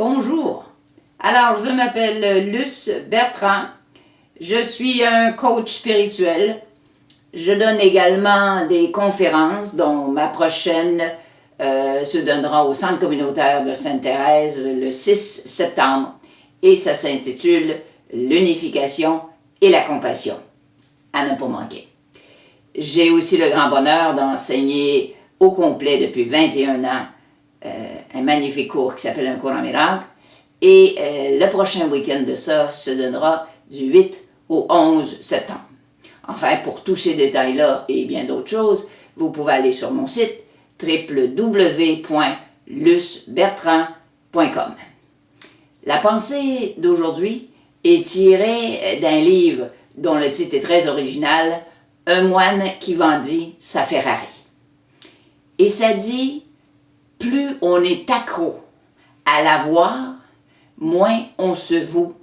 Bonjour. Alors, je m'appelle Luce Bertrand. Je suis un coach spirituel. Je donne également des conférences, dont ma prochaine se donnera au Centre communautaire de Sainte-Thérèse le 6 septembre et ça s'intitule « L'unification et la compassion ». À ne pas manquer. J'ai aussi le grand bonheur d'enseigner au complet depuis 21 ans un magnifique cours qui s'appelle « Un cours en miracle ». Et le prochain week-end de ça se donnera du 8 au 11 septembre. Enfin, pour tous ces détails-là et bien d'autres choses, vous pouvez aller sur mon site www.lucebertrand.com. La pensée d'aujourd'hui est tirée d'un livre dont le titre est très original, « Un moine qui vendit sa Ferrari ». Et ça dit, plus on est accro à l'avoir, moins on se voue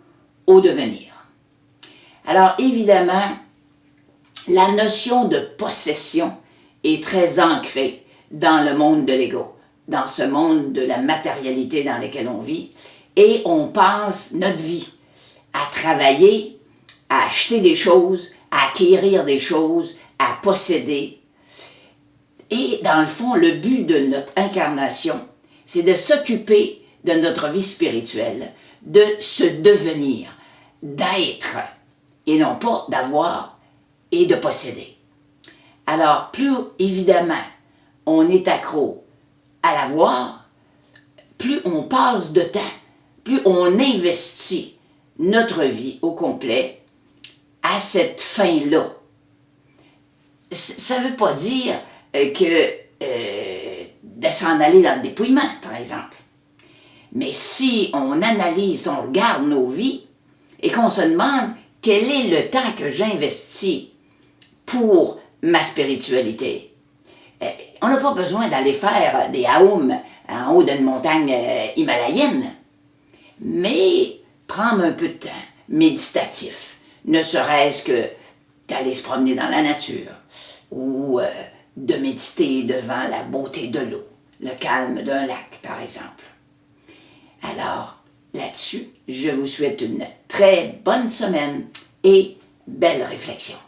au devenir. Alors évidemment, la notion de possession est très ancrée dans le monde de l'ego, dans ce monde de la matérialité dans lequel on vit, et on passe notre vie à travailler, à acheter des choses, à acquérir des choses, à posséder. Et dans le fond, le but de notre incarnation, c'est de s'occuper de notre vie spirituelle, de se devenir, d'être, et non pas d'avoir et de posséder. Alors, plus évidemment on est accro à l'avoir, plus on passe de temps, plus on investit notre vie au complet à cette fin-là. Ça ne veut pas dire que de s'en aller dans le dépouillement, par exemple. Mais si on analyse, on regarde nos vies et qu'on se demande quel est le temps que j'investis pour ma spiritualité, on n'a pas besoin d'aller faire des haoums en haut d'une montagne himalayenne, mais prendre un peu de temps méditatif, ne serait-ce que d'aller se promener dans la nature ou de méditer devant la beauté de l'eau, le calme d'un lac, par exemple. Alors, là-dessus, je vous souhaite une très bonne semaine et belle réflexion.